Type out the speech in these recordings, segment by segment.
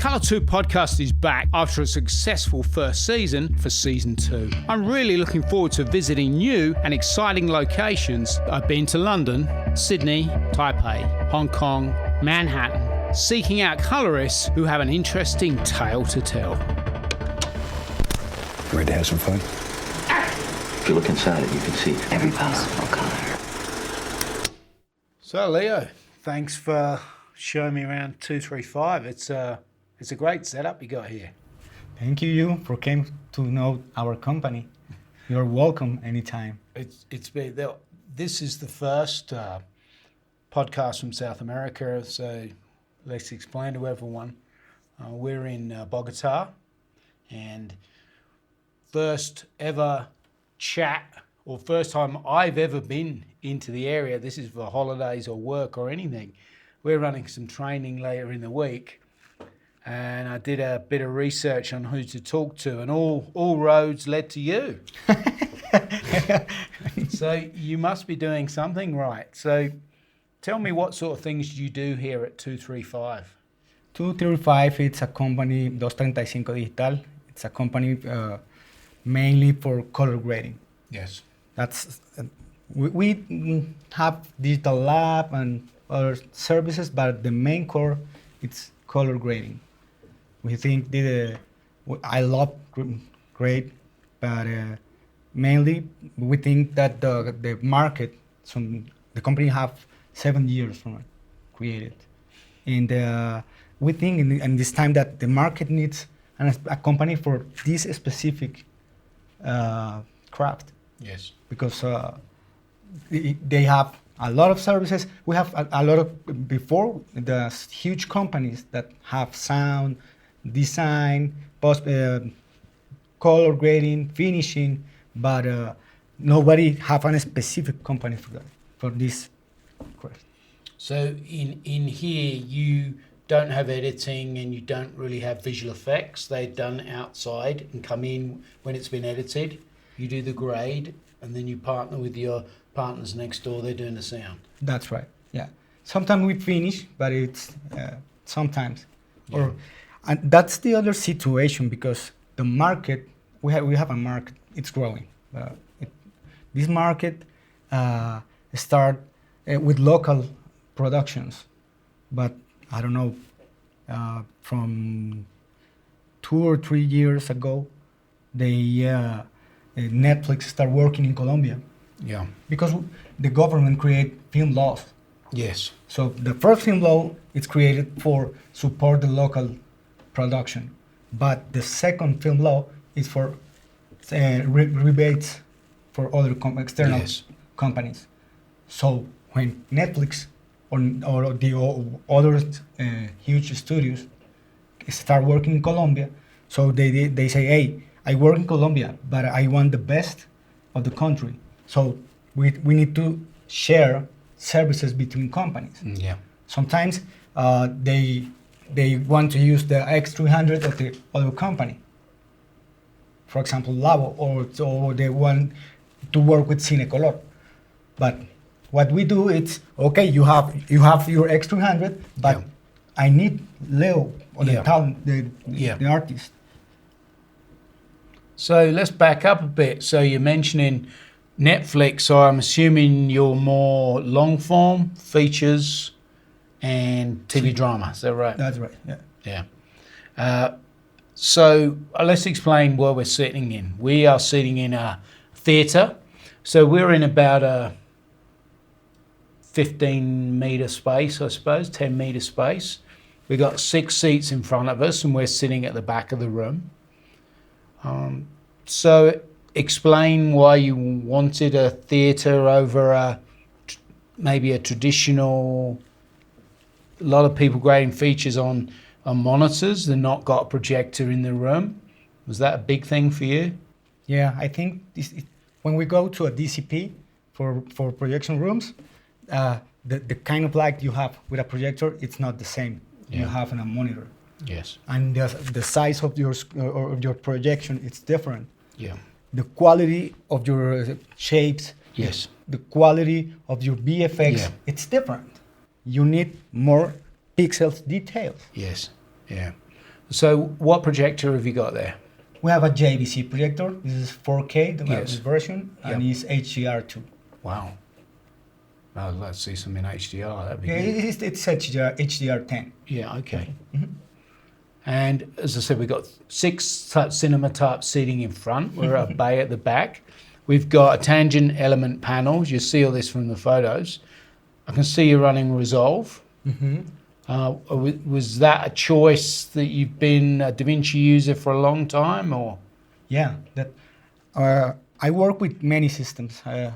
Color 2 podcast is back after a successful first season for season 2. I'm really looking forward to visiting new and exciting locations. I've been to London, Sydney, Taipei, Hong Kong, Manhattan, seeking out colorists who have an interesting tale to tell. Ready to have some fun? If you look inside it, you can see every possible color. So Leo, thanks for showing me around 235. It's a great setup you got here. Thank you for coming to know our company. You're welcome anytime. It's been this is the first podcast from South America, so let's explain to everyone. We're in Bogota, and first ever chat, or first time I've ever been into the area. This is for holidays or work or anything. We're running some training later in the week, and I did a bit of research on who to talk to, and all roads led to you. So you must be doing something right. So tell me, what sort of things you do here at 235? 235, it's a company, 235 Digital. It's a company mainly for color grading. Yes. That's we have digital lab and other services, but the main core it's color grading. We think I love grade, but mainly we think that the market, the company have 7 years from it created, and we think in this time that the market needs a company for this specific craft. Yes. Because they have a lot of services. We have a lot of, before, the huge companies that have sound, design, color grading, finishing, but nobody have a specific company for that, for this craft. So in here, you don't have editing and you don't really have visual effects. They're done outside and come in when it's been edited. You do the grade, and then you partner with your partners next door. They're doing the sound. That's right. Yeah. Sometimes we finish, but it's sometimes, Yeah. and that's the other situation, because the market we have a market. It's growing. This market start with local productions, but I don't know, from 2 or 3 years ago, Netflix start working in Colombia. Yeah. Because the government create film laws. Yes. So the first film law is created for support the local production, but the second film law is for rebates for other external Yes. companies. So when Netflix or the other huge studios start working in Colombia, so they say, hey, I work in Colombia, but I want the best of the country. So we need to share services between companies. Yeah. Sometimes they want to use the X300 of the other company. For example, Labo, or they want to work with Cinecolor. But what we do is, okay, you have your X300, but Yeah. I need Leo, or the Yeah. talent, Yeah. the artist. So let's back up a bit. So you're mentioning Netflix, so I'm assuming you're more long form, features, and TV drama. Is that right? That's right, yeah. Yeah. So let's explain where we're sitting in. We are sitting in a theatre. So we're in about a 15-metre space, I suppose, 10-metre space. We've got 6 seats in front of us, and we're sitting at the back of the room. So explain why you wanted a theatre over maybe a traditional. A lot of people grading features on monitors. They're not got a projector in the room. Was that a big thing for you? Yeah, I think when we go to a DCP for projection rooms, the kind of light you have with a projector, it's not the same you have on a monitor. Yes. And the size of your projection, it's different. Yeah. The quality of your shapes, Yes. the quality of your VFX, Yeah. it's different. You need more pixels details. Yes. Yeah. So what projector have you got there? We have a JVC projector. This is 4K, the Yes. latest version, and Yep. it's HDR2. Wow. Well, let's see some in HDR. That'd be Yeah, good. it's HDR10. Yeah, okay. And as I said, we've got 6 cinema type seating in front. We're at a bay at the back. We've got a tangent element panels. You see all this from the photos. I can see you're running Resolve. Was that a choice that you've been a DaVinci user for a long time, or? Yeah, that. I work with many systems. I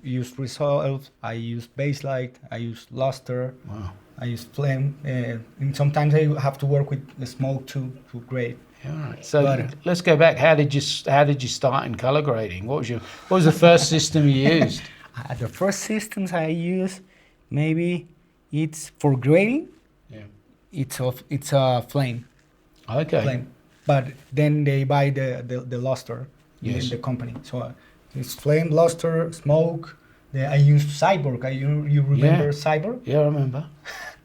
use Resolve, I use Baselight, I use Luster, Wow. I use Flame, and sometimes I have to work with the smoke to grade. Yeah, all right. So But, let's go back. How did you start in color grading? What was the first system you used? The first systems I use, maybe it's for grading. Yeah. It's a Flame. Okay. Flame. But then they buy the Luster Yes. in the company. So it's Flame, Luster, Smoke. I use Cyborg. You remember Yeah. Cyborg? Yeah, I remember.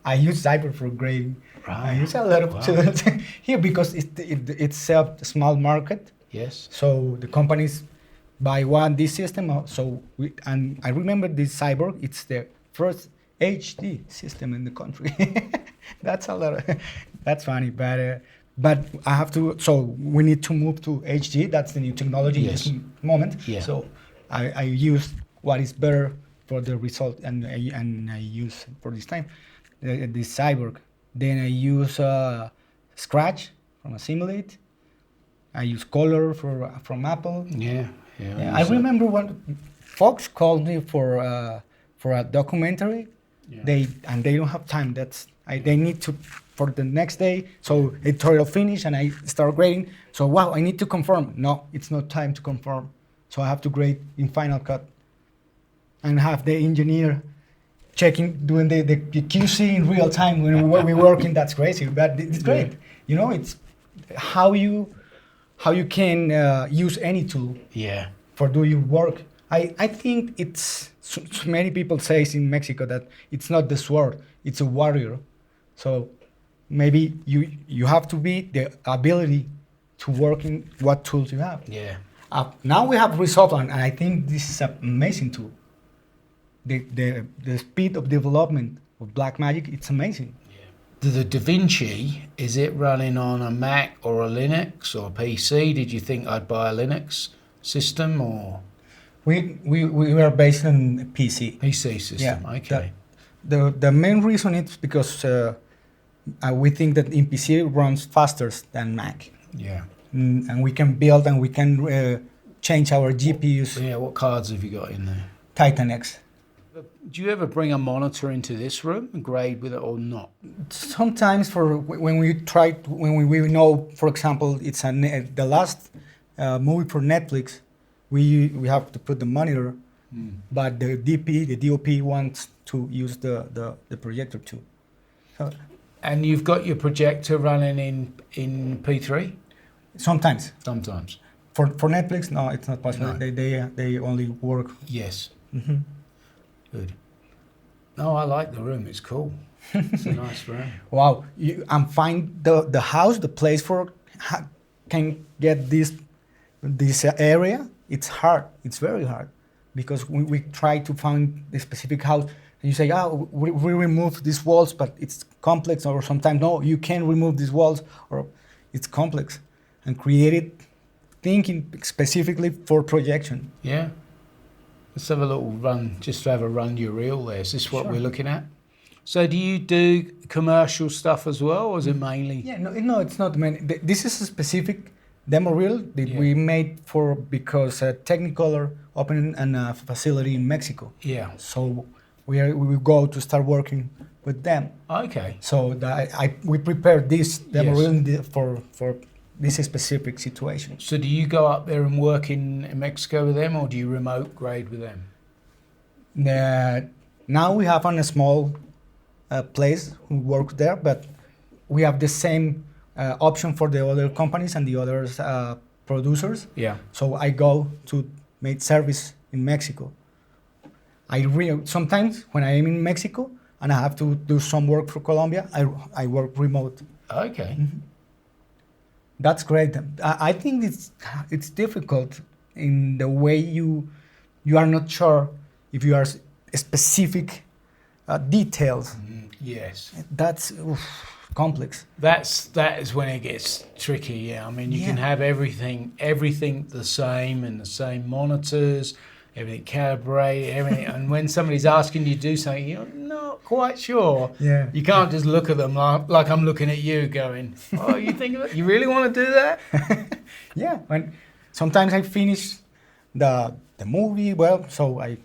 I use Cyborg for grading. Right. I use a lot of Wow. tools here because it's a small market. Yes. So the companies buy this system. And I remember this Cyborg. It's the first HD system in the country. That's a lot. That's funny, but I have to. So we need to move to HD. That's the new technology Yes. in this moment. Yeah. So I use what is better for the result, and I use for this time this Cyborg. Then I use Scratch from Assimilate. I use Color from Apple. Yeah. Yeah, I remember when Fox called me for a documentary. Yeah. They don't have time. They need to for the next day. So editorial finish and I start grading. So wow, I need to confirm. No, it's not time to confirm. So I have to grade in Final Cut and have the engineer doing the QC in real time when we're working. That's crazy, but it's great. Yeah. You know, it's how you can use any tool Yeah. for do your work. I think it's so many people say in Mexico that it's not the sword, it's a warrior. So maybe you have to be the ability to work in what tools you have. Yeah. Now we have Resolve, and I think this is an amazing tool. The speed of development of Blackmagic, it's amazing. The DaVinci, is it running on a Mac or a Linux or a PC? Did you think I'd buy a Linux system or We are based on PC. PC system? Yeah, Okay. The main reason is because we think that in PC it runs faster than Mac. Yeah. And we can build and we can change our GPUs. Yeah. What cards have you got in there? Titan X. Do you ever bring a monitor into this room and grade with it or not? Sometimes when we know, for example, it's the last movie for Netflix, we have to put the monitor, but the DOP wants to use the projector too. So And you've got your projector running in P3? sometimes Sometimes. for Netflix, no, it's not possible. No. They only work. Yes. Mhm. Good. No, I like the room. It's cool. It's a nice room. Wow, and find the house, the place can get this area. It's hard. It's very hard because we try to find the specific house. And you say, we remove these walls, but it's complex. Or sometimes no, you can't remove these walls, or it's complex. And creative thinking specifically for projection. Yeah. Let's have a little run, just to have a run your reel there. Is this what Sure. we're looking at? So do you do commercial stuff as well, or is it mainly? Yeah, no, it's not many. This is a specific demo reel that Yeah. we made because Technicolor opened a facility in Mexico. Yeah. So we will go to start working with them. Okay. So we prepared this demo Yes. reel for this specific situation. So do you go up there and work in Mexico with them, or do you remote grade with them? Now we have a small place who work there, but we have the same option for the other companies and the other producers. Yeah. So I go to make service in Mexico. Sometimes when I am in Mexico and I have to do some work for Colombia, I work remote. Okay. That's great. I think it's difficult in the way you are not sure if you are specific details. Yes. That's complex. That is when it gets tricky. Yeah, I mean, you can Yeah. have everything the same, and the same monitors, everything calibrated, everything. And when somebody's asking you to do something, you're not quite sure. Yeah. You can't just look at them like I'm looking at you, going, "Oh, you think of it? You really want to do that?" Yeah. When sometimes I finish the movie, well, so I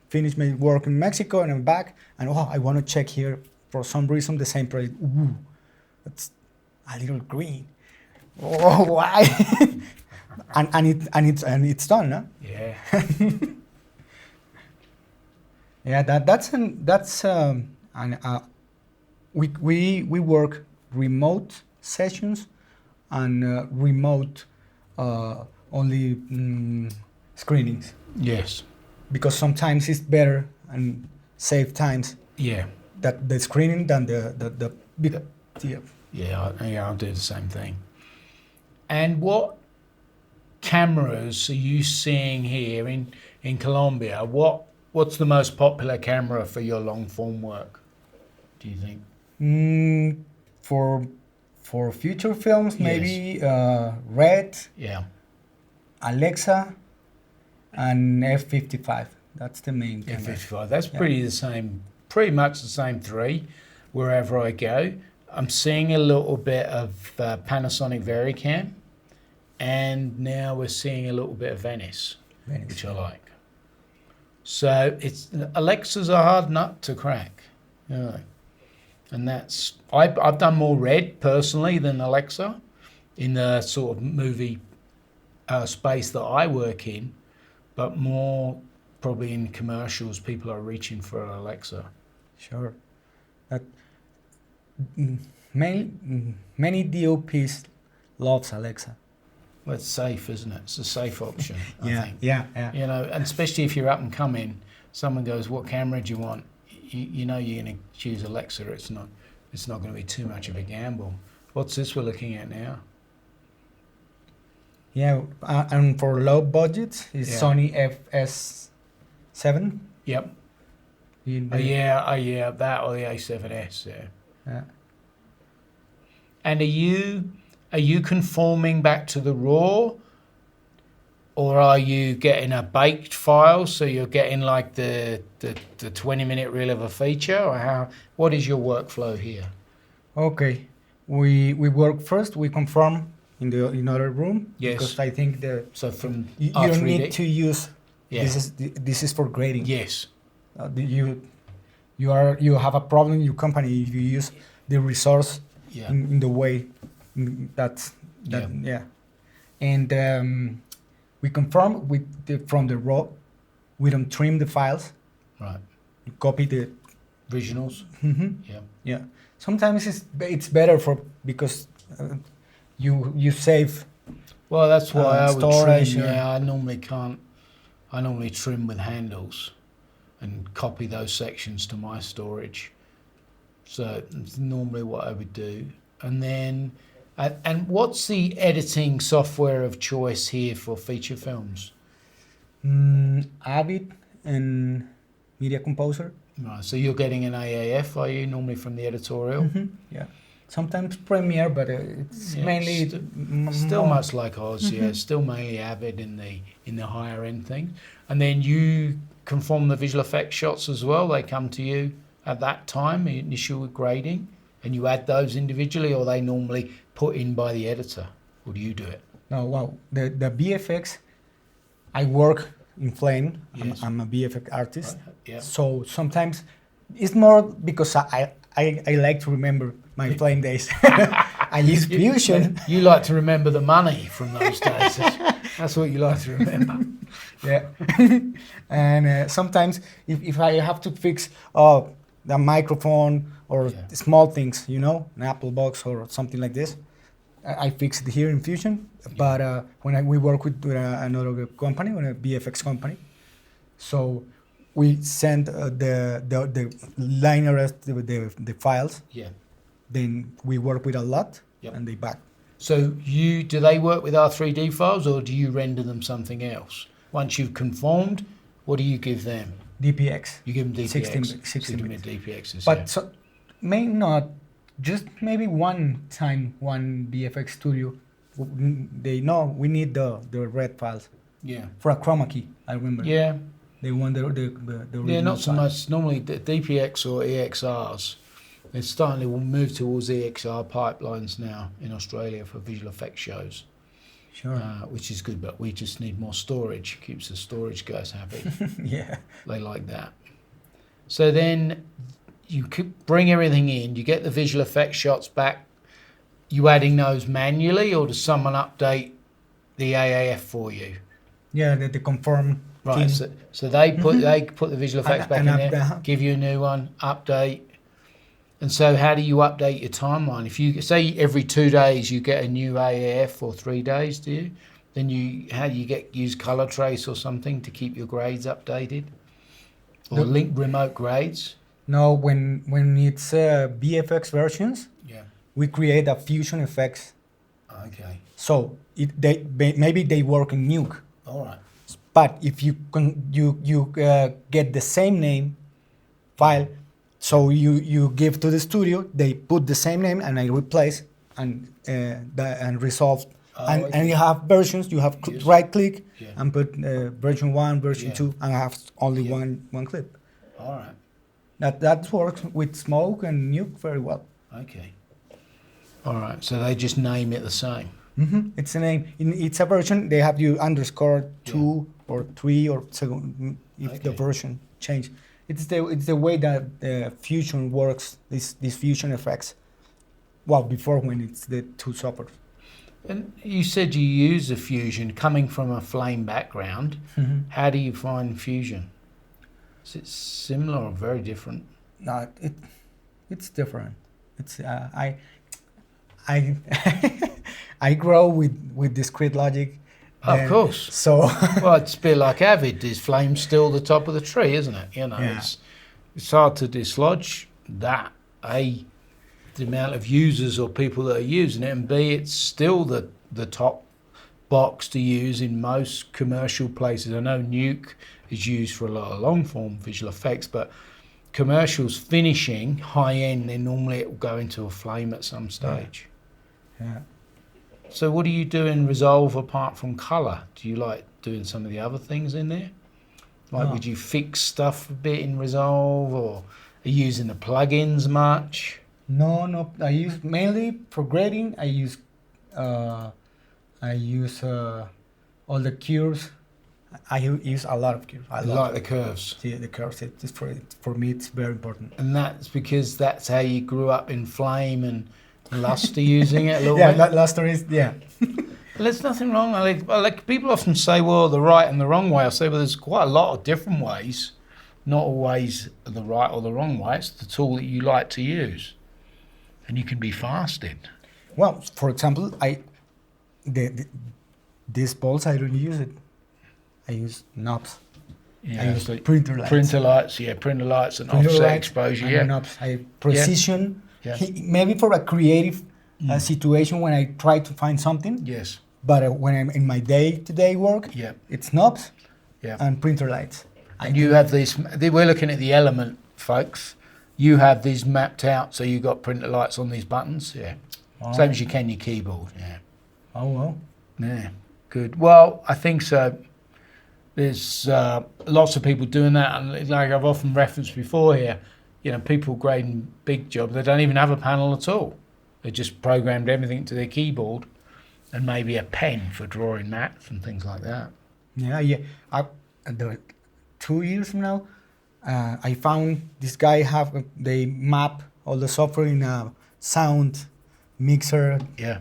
finish my work in Mexico and I'm back, and I want to check here for some reason the same project. Ooh, it's a little green. Oh, why? and it's done, no? Yeah. Yeah, we work remote sessions and remote only screenings, Yes. because sometimes it's better and save times Yeah. that the screening than the big theater. Yeah. I'll do the same thing. And what cameras are you seeing here in Colombia? What's the most popular camera for your long form work, do you think? For future films, maybe Red, Yeah. Alexa, and F55. That's the main camera. F55. That's Yeah. pretty much the same three wherever I go. I'm seeing a little bit of Panasonic Vericam, and now we're seeing a little bit of Venice, which I like. So Alexa's a hard nut to crack, you know. And I've done more Red personally than Alexa in the sort of movie space that I work in, but more probably in commercials, people are reaching for Alexa. Sure. That many DOPs loves Alexa. Well, it's safe, isn't it? It's a safe option, I think. Yeah. You know, and especially if you're up and coming, someone goes, "What camera do you want?" You know you're going to choose Alexa. It's not going to be too much of a gamble. What's this we're looking at now? Yeah, and for low budgets, it's Yeah. Sony FS7. Yep. In Oh the- yeah, that or the A7S. Yeah. Yeah. And are you conforming back to the RAW, or are you getting a baked file? So you're getting like the 20-minute reel of a feature, or what is your workflow here? Okay, we work first. We confirm in the another room. Yes. Because I think So from you R3D? don't need to use. Yeah. This is for grading. Yes. You have a problem in your company if you use the resource Yeah. in the way that yeah. And we confirm from the raw. We don't trim the files. Right. You copy the. Visuals. Mhm. Yeah. Yeah. Sometimes it's better because you save. Well, that's why I would storage, trim. yeah. Yeah, I normally can't. I normally trim with handles, and copy those sections to my storage. So it's normally what I would do. And then, and what's the editing software of choice here for feature films? Avid and Media Composer. Right. So you're getting an AAF, are you? Normally from the editorial. Yeah. Sometimes Premiere, but it's Yeah, mainly Still more- much like Oz, yeah. Still mainly Avid in the higher end thing. And then you conform the visual effects shots as well. They come to you at that time, initial grading, and you add those individually, or they normally put in by the editor, or do you do it? No, wow. The VFX, I work in Flame. Yes. I'm a VFX artist. Yeah. So sometimes it's more because I like to remember my Flame days. I use Fusion. You like to remember the money from those days. That's what you like to remember. Yeah. And sometimes if I have to fix the microphone or Yeah. small things, an Apple box or something like this, I fix it here in Fusion. But when we work with another company, with a VFX company, so we send the liner, the files. Yeah. Then we work with a lot, Yep. and they back. So do they work with R3D files or do you render them something else? Once you've conformed, what do you give them? DPX. You give them DPX. 16-bit DPXs. But Yeah. so, may not, just maybe one time, one VFX studio, they know we need the red files Yeah. for a chroma key. I remember. Yeah. They want the Yeah, original not so file. much. Normally, the DPX or EXRs, they're starting to move towards EXR pipelines now in Australia for visual effects shows, Sure. which is good. But we just need more storage. Keeps the storage guys happy. Yeah. They like that. So then you could bring everything in. You get the visual effects shots back. You adding those manually, or does someone update the AAF for you? Yeah, the conform. Right. team. So they put the visual effects back in And there, give you a new one, update. And so how do you update your timeline? If you say every 2 days you get a new AAF, or 3 days, do you? Then how do you use color trace or something to keep your grades updated, or link remote grades? No, when it's VFX versions, Yeah. we create a fusion effects. Okay. So maybe they work in Nuke. All right. But if you get the same name file, so you give to the studio, they put the same name and I replace and resolve. And you have versions. You have Yes. right click Yeah. and put version 1, version Yeah. 2, and have only Yeah. one clip. All right. That works with Smoke and Nuke very well. Okay. All right. So they just name it the same. It's a name. It's a version. They have you underscore 2 or 3 or so if the Okay. version change. It's the way that Fusion works. These Fusion effects. Well, before when it's the two software. And you said you use the Fusion coming from a flame background. How do you find Fusion? Is it similar or very different? No, it's different. It's I I grow with discrete logic. Of course. So Well, it's a bit like Avid. Is flame still the top of the tree, isn't it? You know, Yeah. it's hard to dislodge that. A, the amount of users or people that are using it, and B, it's still the top box to use in most commercial places. I know Nuke is used for a lot of long form visual effects, but commercials finishing high end, then normally it will go into a flame at some stage. yeah. So what do you do in Resolve apart from color? Do you like doing some of the other things in there? Like, No. would you fix stuff a bit in Resolve, or are you using the plugins much? No. I use mainly for grading. I use all the curves. I use a lot of curves. I I love like the curves. the curves. For me, it's very important. And that's because that's how you grew up in Flame and Luster using it a little Yeah, bit. last story is There's nothing wrong. Like people often say, well, the right and the wrong way. I say, well, there's quite a lot of different ways. Not always the right or the wrong way. It's the tool that you like to use, and you can be fast in. Well, for example, these balls I don't use it. I use knobs. Yeah, I use so printer lights. Printer lights, and Printer offset lights exposure. and Yeah, knobs. I precision. Yeah. Maybe for a creative situation when I try to find something. yes, But when I'm in my day-to-day work, yeah, it's knobs yeah. and printer lights. And you have these. We're looking at the element, folks. You have these mapped out, so you got printer lights on these buttons. Yeah, same as you can your keyboard. Yeah. Oh well. Yeah, good. Well, I think so. There's lots of people doing that, and like I've often referenced before here, you know, people grading big jobs, they don't even have a panel at all. They just programmed everything to their keyboard, and maybe a pen for drawing maps and things like that. Yeah. The 2 years from now, I found this guy they map all the software in a sound mixer. Yeah,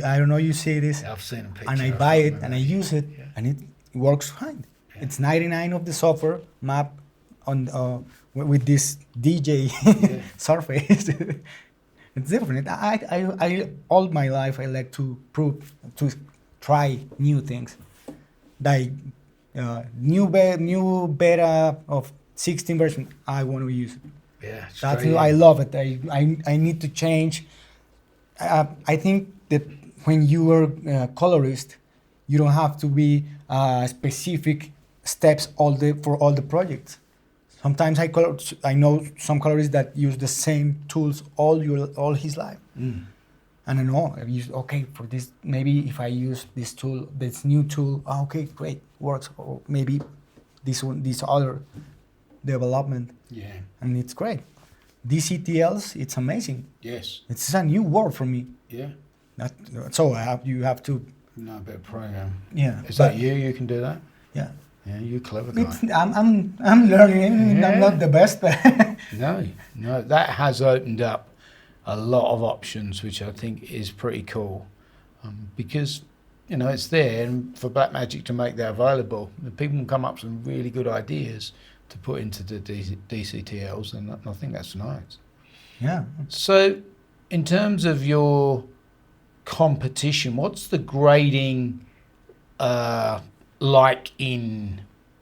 I don't know. You see this, I've seen a picture. and I of buy it remember and I that. use it, Yeah. and it works fine. Yeah. It's 99 of the software map on with this DJ Yeah. surface. It's different. I all my life I like to try new things. Like new beta of 16 version. I want to use it. Yeah, That's straight I in. love it. I need to change. I think that when you are a colorist, you don't have to be specific steps for all the projects. Sometimes I know some colorists that use the same tools all his life. Mm. And I know okay, for this, maybe if I use this tool, this new tool, okay, great, works. Or maybe this other development, Yeah. and it's great. DCTLs, it's amazing. Yes. It's a new world for me. Yeah. So you have to. No, a bit of program. Yeah. Is that you? You can do that? Yeah. Yeah, you're a clever guy. I'm learning. Yeah. I'm not the best, but No, that has opened up a lot of options, which I think is pretty cool, because it's there, and for Blackmagic to make that available, the people can come up with some really good ideas to put into the DCTLs, and I think that's nice. yeah. So, in terms of your competition, what's the grading like in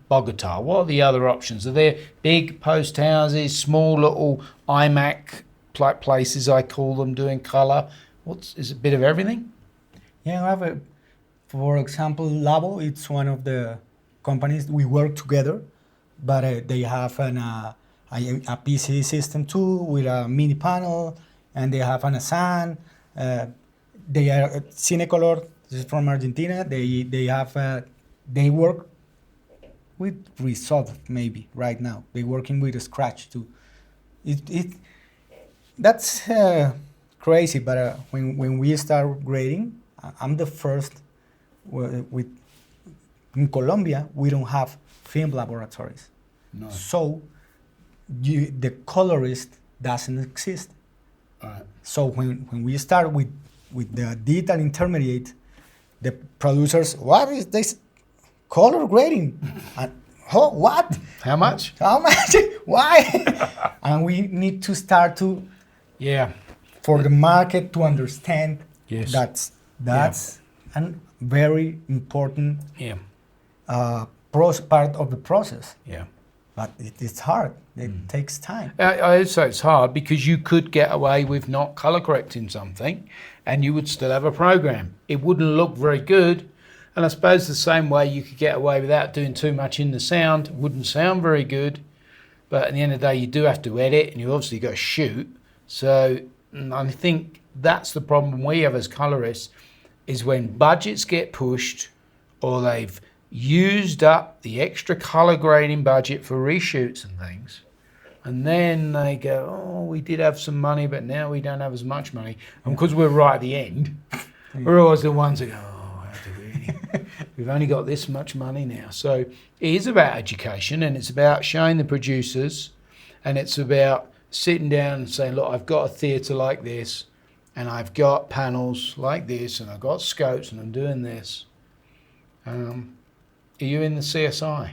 Bogota? What are the other options? Are there big post houses, small little iMac like places, I call them, doing color? Is it a bit of everything? Yeah, I have for example, Labo. It's one of the companies we work together, but they have a PC system too with a mini panel, and they have an Asan. They are Cinecolor. This is from Argentina. They work with Resolve maybe right now. They're working with Scratch too. That's crazy. But when we start grading, I'm the first. In Colombia, we don't have film laboratories. No. So the colorist doesn't exist. All right. So when we start with the digital intermediate, the producers, what is this color grading? And, what? How much? How much? Why? And we need to start to, Yeah. for the market to understand. Yes. That's a very important Yeah. part of the process. Yeah. But it's hard. It takes time. I would say it's hard because you could get away with not color correcting something and you would still have a program. It wouldn't look very good. And I suppose the same way you could get away without doing too much in the sound. It wouldn't sound very good. But at the end of the day, you do have to edit and you obviously got to shoot. So I think that's the problem we have as colorists, is when budgets get pushed or they've used up the extra color grading budget for reshoots and things, and then they go, oh, we did have some money, but now we don't have as much money. And because we're right at the end, we're always the ones that go, oh, how do we? We've only got this much money now. So it is about education, and it's about showing the producers, and it's about sitting down and saying, look, I've got a theatre like this, and I've got panels like this, and I've got scopes, and I'm doing this. Are you in the CSI,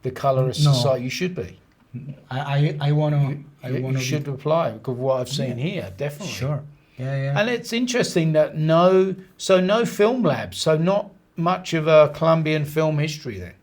the Colorist No. Society? You should be. I want to. You should apply because of what I've seen here, definitely. Sure. Yeah. And it's interesting that no film labs, so not much of a Colombian film history then.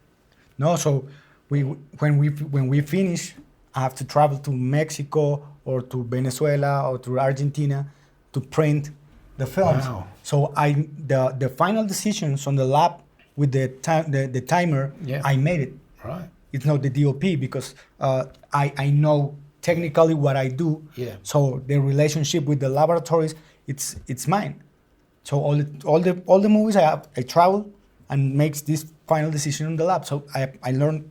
No, so when we finish, I have to travel to Mexico or to Venezuela or to Argentina to print the films. Wow. So the final decisions on the lab with the timer, Yeah. I made it. Right. It's not the DOP because I know technically what I do. Yeah. So the relationship with the laboratories, it's mine. So all the movies I travel and makes this final decision in the lab. So I learned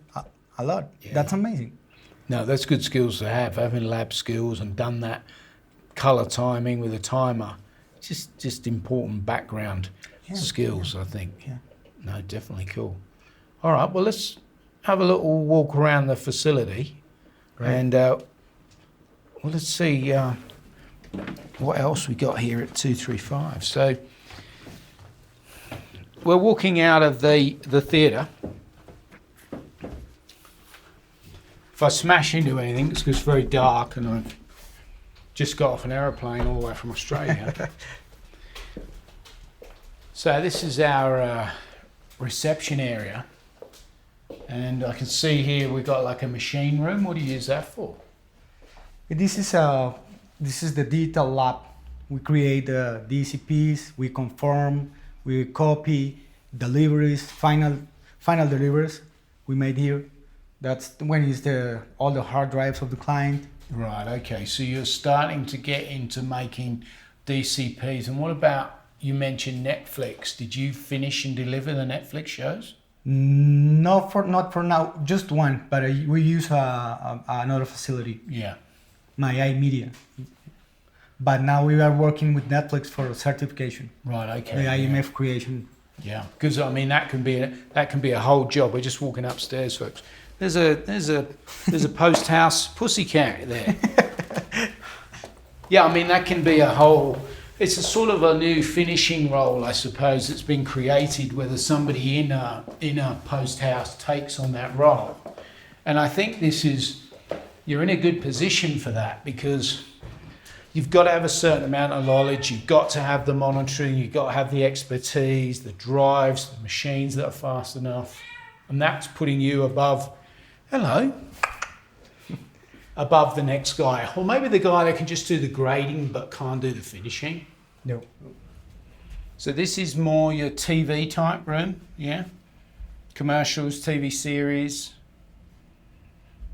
a lot. Yeah. That's amazing. No, that's good skills to have, having lab skills and done that colour timing with a timer. Just important background skills, I think. Yeah. No, definitely cool. All right, well, let's have a little walk around the facility. Right. And, let's see what else we got here at 235. So we're walking out of the theatre. If I smash into anything, it's because it's very dark and I've just got off an aeroplane all the way from Australia. So this is our reception area. And I can see here we've got like a machine room. What do you use that for? This is the digital lab We create DCPs, we confirm, we copy deliveries, final deliveries we made here. That's when is all the hard drives of the client. Right, okay. So you're starting to get into making DCPs. And what about, you mentioned Netflix. Did you finish and deliver the Netflix shows? Not for now, just one, but we use another facility, Yeah. my iMedia. But now we are working with Netflix for certification, Right, okay. the yeah. IMF creation. Yeah, because I mean that can be a whole job. We're just walking upstairs, folks. There's a Post House pussycat there. Yeah, I mean that can be a whole. It's a sort of a new finishing role, I suppose, that's been created. Whether somebody in a Post House takes on that role, and I think you're in a good position for that because you've got to have a certain amount of knowledge, you've got to have the monitoring, you've got to have the expertise, the drives, the machines that are fast enough. And that's putting you above the next guy. Or maybe the guy that can just do the grading but can't do the finishing. No. So this is more your TV type room, yeah? Commercials, TV series.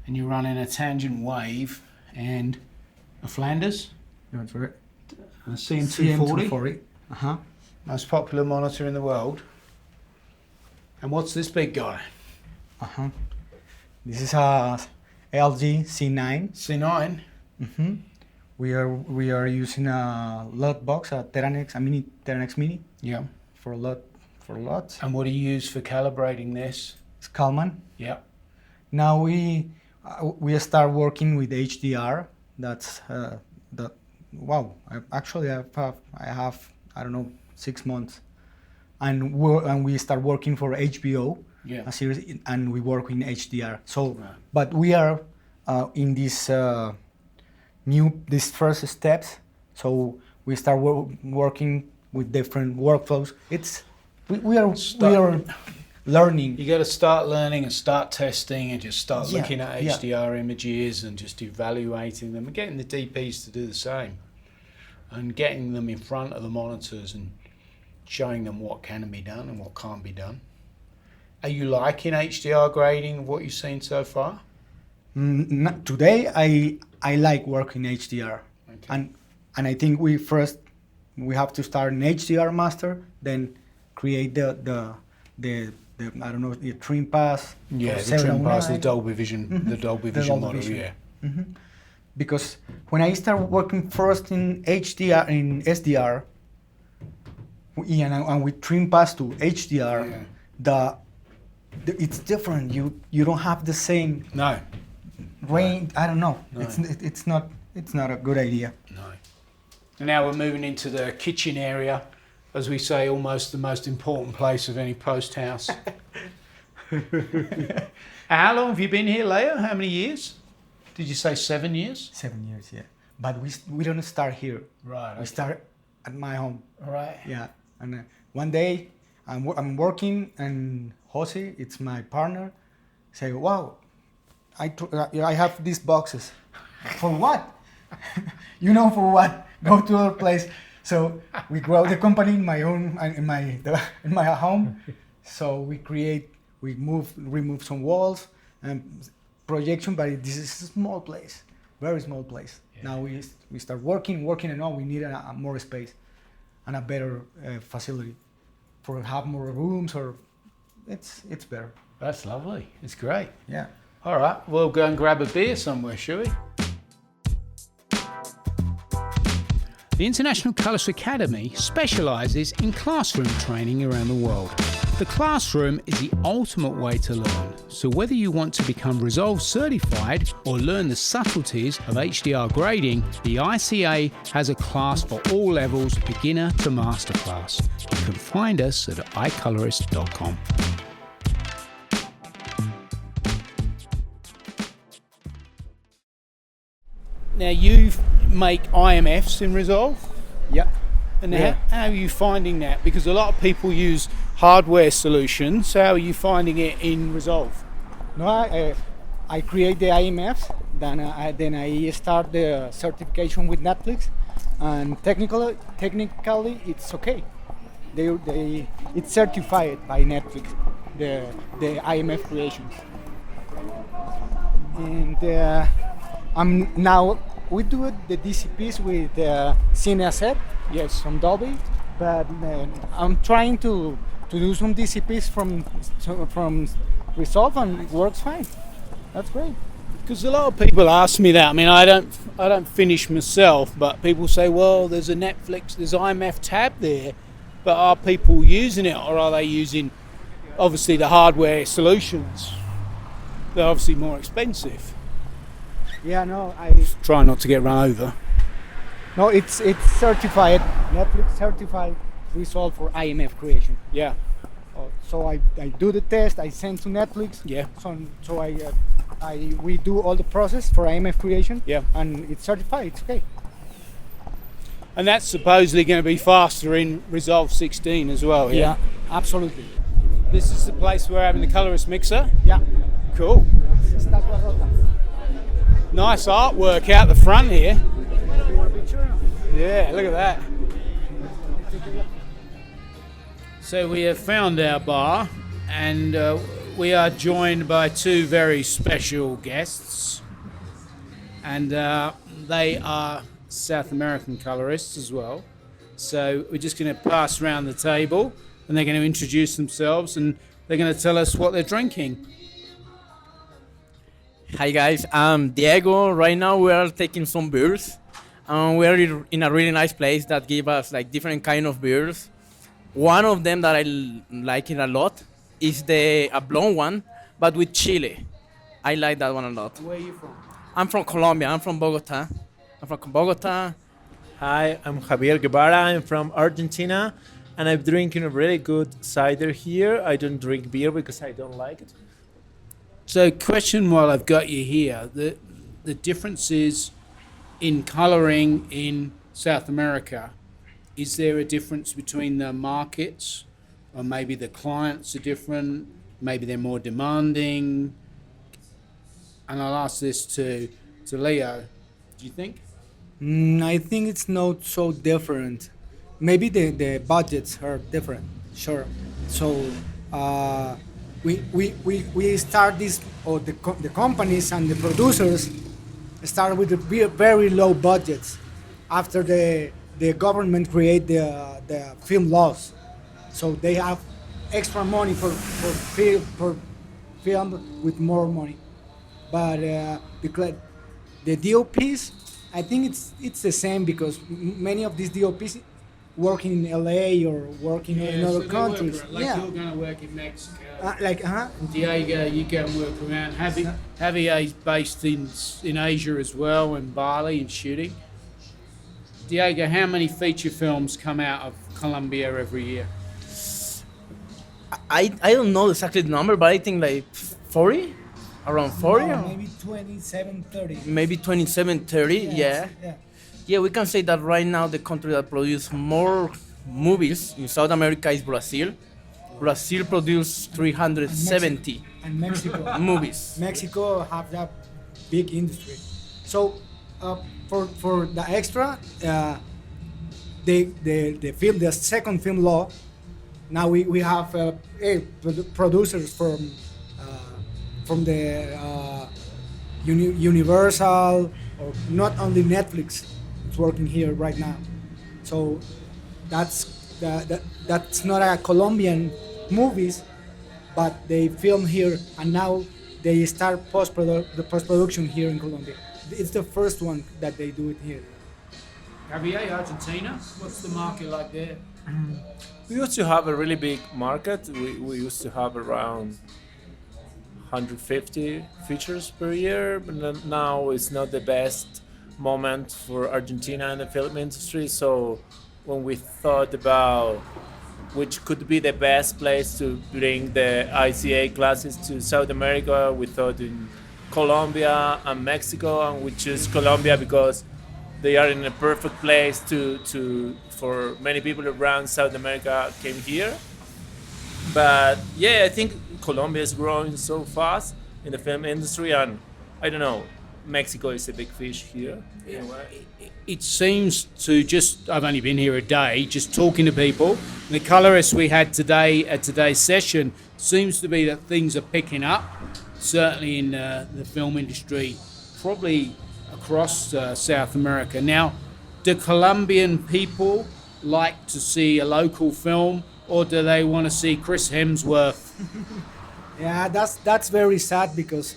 And you're running a tangent wave and a Flanders. That's right. A CM240. CM240. Uh-huh. Most popular monitor in the world. And what's this big guy? Uh-huh. This is a LG C9. C9. Mm-hmm. We are using a lot box, a mini Teranex Mini Yeah. for lots. And what do you use for calibrating this? It's Kalman. Yeah. Now we start working with HDR. That's wow. I have I don't know 6 months, and we start working for HBO. Yeah. A series, and we work in HDR. So, Right. but we are in this these first steps. So we start working with different workflows. We are learning. You got to start learning and start testing and just start Yeah, looking at yeah. HDR images and just evaluating them and getting the DPs to do the same and getting them in front of the monitors and showing them what can be done and what can't be done. Are you liking HDR grading of what you've seen so far? Today, I like working HDR, Okay. and I think we have to start an HDR master, then create the I don't know, the trim pass. Yeah, or the trim pass, the 709. Dolby Vision, the Dolby Vision Dolby model, Vision. yeah. Mhm. Because when I started working first in HDR, in SDR, and we trim pass to HDR, Yeah. it's different. You don't have the same No, range. I don't know. No. It's not a good idea. no. And now we're moving into the kitchen area, as we say, almost the most important place of any post house. How long have you been here, Leo? How many years? Did you say 7 years? 7 years, yeah. But we don't start here. Right. We start at my home. All right. Yeah. And one day I'm working, and Jose, it's my partner, say, "Wow, I have these boxes. For what? For what? Go to other place." So we grow the company in my own, in my home. So we remove some walls and projection, but this is a small place, very small place. Yeah. Now we start working, and now we need a more space and a better facility for have more rooms, or it's better. That's lovely. It's great. Yeah. All right. We'll go and grab a beer somewhere, shall we? The International Colorist Academy specialises in classroom training around the world. The classroom is the ultimate way to learn. So whether you want to become Resolve certified or learn the subtleties of HDR grading, the ICA has a class for all levels, beginner to masterclass. You can find us at icolorist.com. Now you make IMFs in Resolve? Yeah. And Yeah. how are you finding that? Because a lot of people use hardware solutions. How are you finding it in Resolve? No, I create the IMFs, then I start the certification with Netflix, and technically it's okay. It's certified by Netflix, the IMF creations. And I'm now we do the DCPs with CineAsset, yes, from Dolby, but I'm trying to do some DCPs from Resolve, and it works fine. That's great. Because a lot of people ask me that. I mean, I don't finish myself, but people say, well, there's a Netflix, there's IMF tab there, but are people using it, or are they using obviously the hardware solutions? They're obviously more expensive. Yeah, no, Try not to get run over. no, it's certified, Netflix certified Resolve for IMF creation. Yeah, So I do the test, I send to Netflix. yeah, So we do all the process for IMF creation. yeah. And it's certified. It's okay. And that's supposedly going to be faster in Resolve 16 as well. Yeah, absolutely. This is the place where we're having the Colorist mixer. Yeah. Cool. Estatua rota. Nice artwork out the front here. You want a picture? Yeah, look at that. So we have found our bar, and we are joined by two very special guests, and they are South American colorists as well. So we're just going to pass around the table, and they're going to introduce themselves, and they're going to tell us what they're drinking. Hi guys, I'm Diego. Right now we are taking some beers. We are in a really nice place that give us like different kind of beers. One of them that I like it a lot is a blonde one, but with chili. I like that one a lot. Where are you from? I'm from Colombia. I'm from Bogota. Hi, I'm Javier Guevara. I'm from Argentina, and I'm drinking a really good cider here. I don't drink beer because I don't like it. So, question while I've got you here: the differences in colouring in South America. Is there a difference between the markets, or maybe the clients are different? Maybe they're more demanding. And I'll ask this to Leo. Do you think? I think it's not so different. Maybe the budgets are different. Sure. So we start this, or the companies and the producers start with the very low budgets after the government create the film laws, so they have extra money for film with more money. But the DOPs, I think it's the same, because many of these DOPs working in LA or working in other countries. You're going to work in Mexico. Diego, you go and work around. Javier's based in Asia as well, in Bali, and shooting. Diego, how many feature films come out of Colombia every year? I don't know exactly the number, but I think like 40, around 40. no, or maybe 27, 30. maybe 27, 30. Yeah. Yeah, we can say that right now the country that produces more movies in South America is Brazil. Brazil produced 370 And Mexico. movies. Mexico have that big industry. So for the extra, the second film law. Now we have producers from the Universal, or not only Netflix. It's working here right now. So that's not a Colombian movies, but they film here, and now they start the post-production here in Colombia. It's the first one that they do it here. Javier, Argentina, what's the market like there? We used to have a really big market. We used to have around 150 features per year, but now it's not the best moment for Argentina and the film industry. So when we thought about which could be the best place to bring the ICA classes to South America, we thought in Colombia and Mexico, and we chose Colombia because they are in a perfect place for many people around South America came here. But yeah, I think Colombia is growing so fast in the film industry, and I don't know, Mexico is a big fish here. In a way. It seems to just, I've only been here a day, just talking to people. The colorists we had today at today's session seems to be that things are picking up, certainly in the film industry, probably across South America. Now, do Colombian people like to see a local film, or do they want to see Chris Hemsworth? Yeah, that's very sad because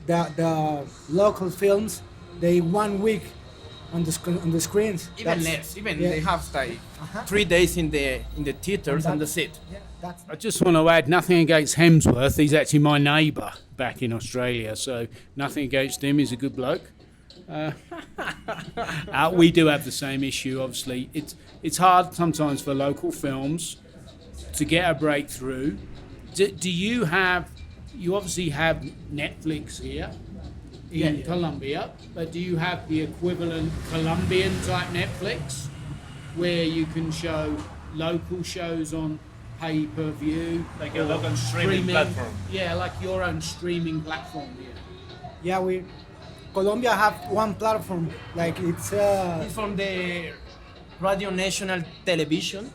the local films, they 1 week on the screens. Even That's- less. Even yeah. they have like 3 days in the theaters and that's it. Yeah, that's I just want to add, nothing against Hemsworth. He's actually my neighbour back in Australia, so nothing against him. He's a good bloke. We do have the same issue, obviously. It's hard sometimes for local films to get a breakthrough. Do you have, you obviously have Netflix here in Colombia, but do you have the equivalent Colombian type Netflix where you can show local shows on pay-per-view? Like a local streaming platform. Yeah, like your own streaming platform here. yeah. Colombia have one platform, like it's It's from the Radio National Television.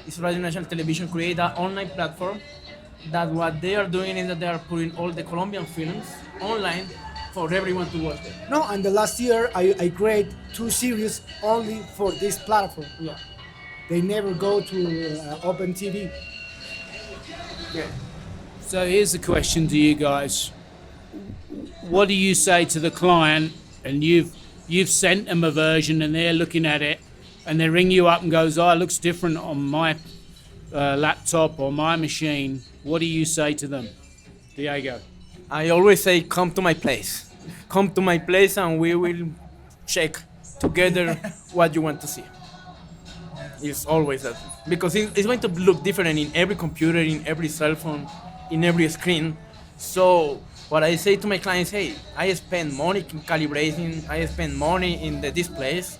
It's Radio National Television create an online platform that what they are doing is that they are putting all the Colombian films online for everyone to watch them. no. And the last year I create 2 series only for this platform. Yeah. They never go to Open TV. So here's the question to you guys. What do you say to the client, and you've sent them a version and they're looking at it and they ring you up and goes, oh, it looks different on my laptop or my machine. What do you say to them? Diego. I always say, come to my place. Come to my place and we will check together what you want to see. It's always that. Because it's going to look different in every computer, in every cell phone, in every screen. So what I say to my clients, hey, I spend money in calibrating, I spend money in the displays.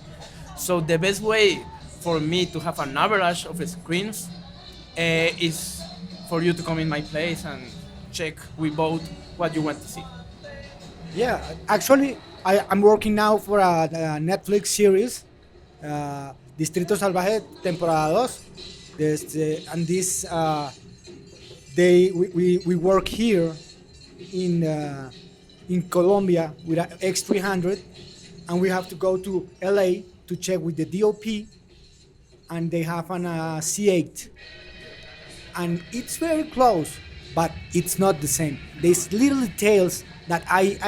So the best way for me to have an average of screens is for you to come in my place and check with both what you want to see. Yeah, actually, I'm working now for a Netflix series, Distrito Salvaje, temporada 2. And this, we work here in Colombia with an X300, and we have to go to LA to check with the DOP, and they have an C8, and it's very close, but it's not the same. There's little details that I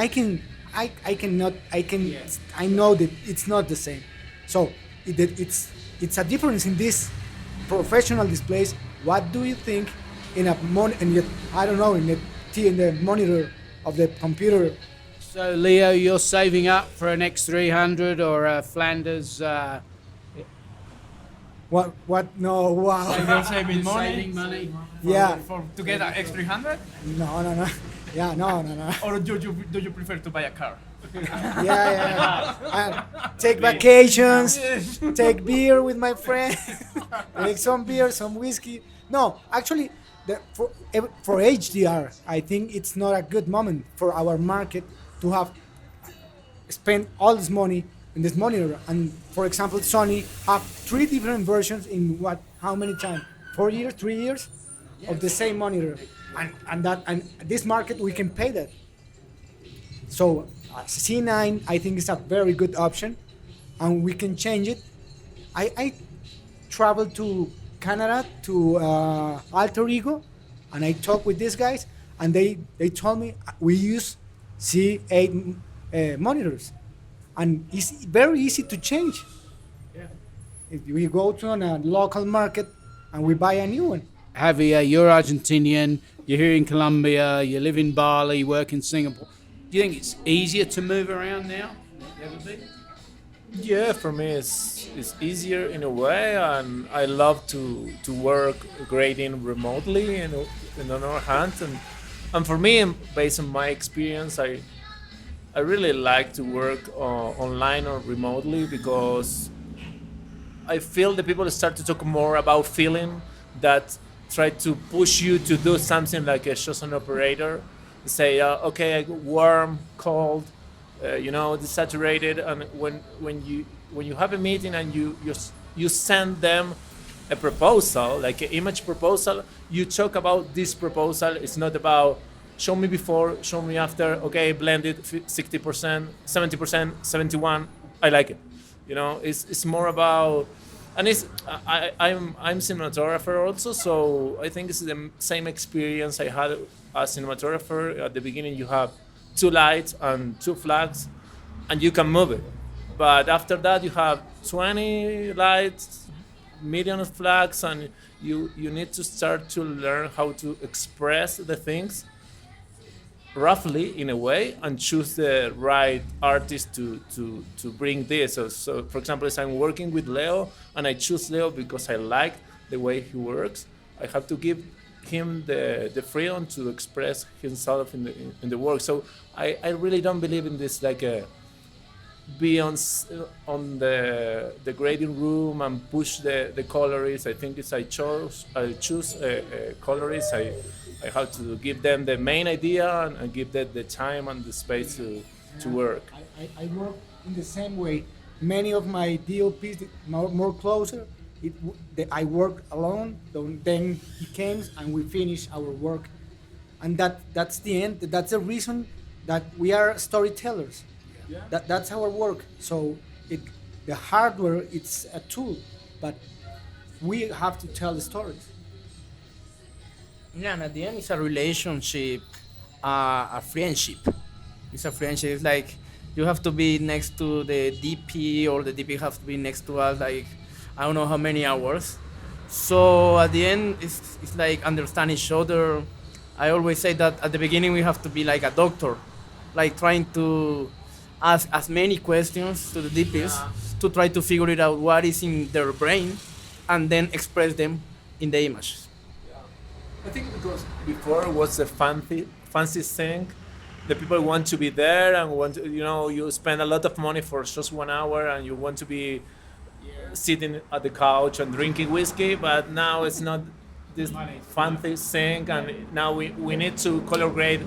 know that it's not the same. So it's a difference in this professional displays. What do you think in the monitor of the computer? So Leo, you're saving up for an X300 or a Flanders. What? No, wow. You're saving Saving money. Yeah. to get an X300? No. Yeah, no. Or do you prefer to buy a car? Yeah. Take vacations, take beer with my friend, take some beer, some whiskey. No, actually, for HDR, I think it's not a good moment for our market to have spent all this money in this monitor. And for example, Sony have 3 different versions in how many times? 4 years, 3 years of the same monitor. And this market, we can pay that. So C9, I think, is a very good option, and we can change it. I traveled to Canada, to Alter Ego, and I talked with these guys, and they told me we use C8 monitors, and it's very easy to change. If we go to a local market and we buy a new one. Javier, you're Argentinian, you're here in Colombia, you live in Bali, you work in Singapore. Do you think it's easier to move around now than it ever been? Yeah, for me it's easier in a way, and I love to work grading remotely and on other hand, and for me, based on my experience, I really like to work online or remotely, because I feel that people start to talk more about feeling, that try to push you to do something like a chosen operator. Say, okay, warm, cold, desaturated. And when you have a meeting and you send them a proposal, like an image proposal, you talk about this proposal. It's not about show me before, show me after. Okay, blended 60%, 70%, 71. I like it. It's more about, and I'm cinematographer also, so I think it's the same experience I had as cinematographer. At the beginning, you have 2 lights and 2 flags, and you can move it. But after that, you have 20 lights, million of flags, and you need to start to learn how to express the things roughly in a way and choose the right artist to bring this. So for example, if I'm working with Leo and I choose Leo because I like the way he works, I have to give him the freedom to express himself in the work. So I really don't believe in this like be on the grading room and push the colorists. I think I choose a colorist. I have to give them the main idea and give them the time and the space to work. I work in the same way. Many of my DOPs more closer. I work alone. Then he came and we finish our work, and that's the end. That's the reason that we are storytellers. Yeah. That's our work. So the hardware it's a tool, but we have to tell the stories. Yeah, and at the end, it's a relationship, a friendship. It's a friendship. It's like you have to be next to the DP, or the DP has to be next to us, like, I don't know how many hours. So at the end, it's like understand each other. I always say that at the beginning, we have to be like a doctor, like trying to ask as many questions to the DPs to try to figure it out what is in their brain and then express them in the image. I think because before was the fancy thing, the people want to be there and want to, you spend a lot of money for just 1 hour and you want to be sitting at the couch and drinking whiskey, but now it's not this fancy thing, and now we need to color grade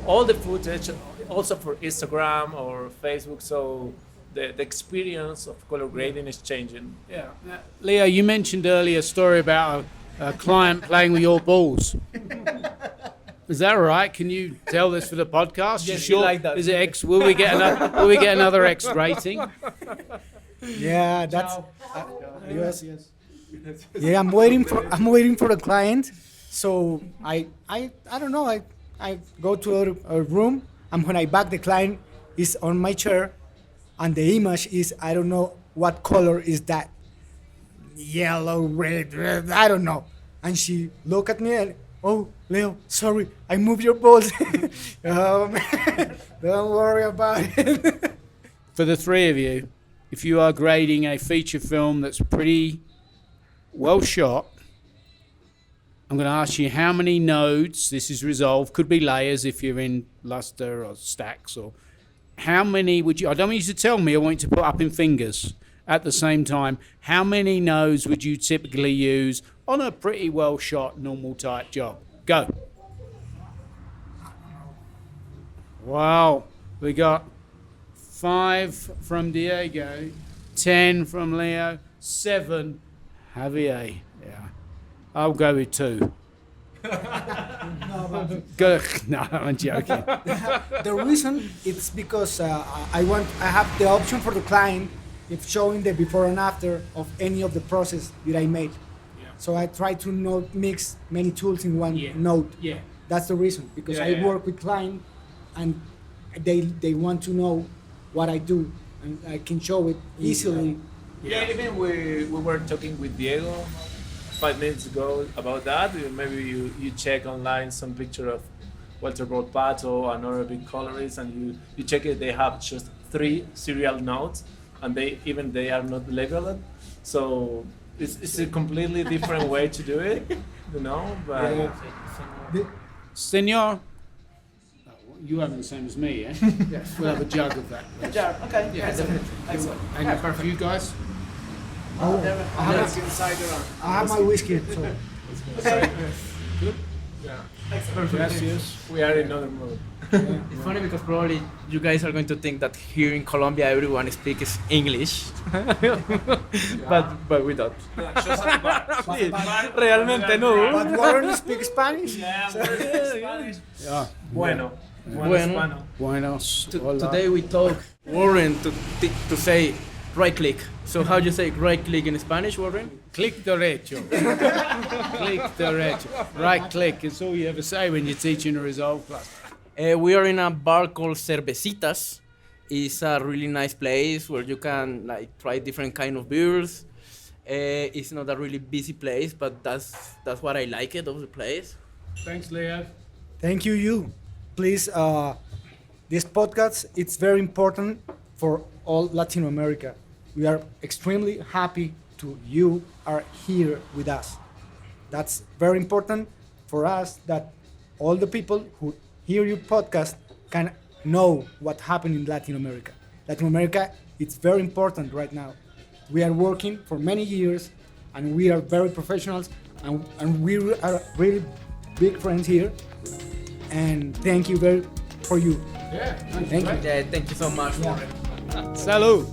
all the footage also for Instagram or Facebook, so the experience of color grading is changing. Yeah. Leo, you mentioned earlier a story about a client playing with your balls. Is that all right? Can you tell this for the podcast? Yes, sure? we like that. Is it X? Will we get another X rating? Yeah, that's yes. Yeah, I'm waiting for the client. So I don't know. I go to a room, and when I back, the client is on my chair, and the image is, I don't know what color is that. Yellow, red, I don't know. And she look at me and, oh, Leo, sorry, I moved your balls. Oh, man, don't worry about it. For the three of you, if you are grading a feature film that's pretty well shot, I'm going to ask you how many nodes, this is resolved, could be layers if you're in luster or stacks, or how many would you, I don't want you to tell me, I want you to put up in fingers at the same time, how many nodes would you typically use on a pretty well shot normal type job? Go. Wow, we got 5 from Diego, 10 from Leo, 7 Javier. Yeah, I'll go with 2. No, I'm joking. The reason it's because I have the option for the client if showing the before and after of any of the process that I made. Yeah. So I try to not mix many tools in one node. Yeah. That's the reason, because I work with client and they want to know what I do, and I can show it easily. Yeah, even we were talking with Diego 5 minutes ago about that. Maybe you check online some picture of Otero and other big colorists, and you check it. They have just 3 serial nodes, and they are not labeled. So it's a completely different way to do it, But Senor, you having the same as me, yeah? Yes. We'll have a jug of that. A jug, okay. Yeah, definitely. Excellent. And perfect. You guys? I have my whiskey. So. Good. Yeah. Perfect. Yes. We are in another mode. It's funny because probably you guys are going to think that here in Colombia everyone speaks English, but we don't. Realmente no. But Warren speaks Spanish. Yeah. Bueno. Bueno. Buenos. Today we talk Warren to say right click. So how do you say right click in Spanish, Warren? Click derecho. Click derecho. Right click is all you ever say when you're teaching a resolve class. We are in a bar called Cervecitas. It's a really nice place where you can like try different kind of beers. It's not a really busy place, but that's what I like it of the place. Thanks, Leo. Thank you, you. Please, this podcast, it's very important for all Latin America. We are extremely happy to you are here with us. That's very important for us that all the people who hear your podcast can know what happened in Latin America. Latin America, it's very important right now. We are working for many years and we are very professionals and we are really big friends here. And thank you for you. Yeah. Thank you. Yeah, thank you so much, Warren. Salud.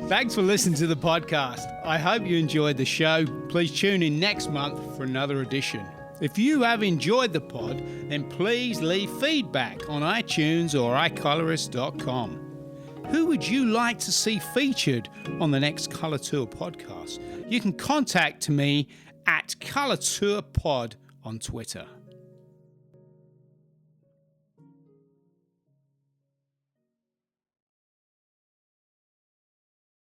Thanks for listening to the podcast. I hope you enjoyed the show. Please tune in next month for another edition. If you have enjoyed the pod, then please leave feedback on iTunes or iColorist.com. Who would you like to see featured on the next Color Tour podcast? You can contact me at Color Tour Pod on Twitter.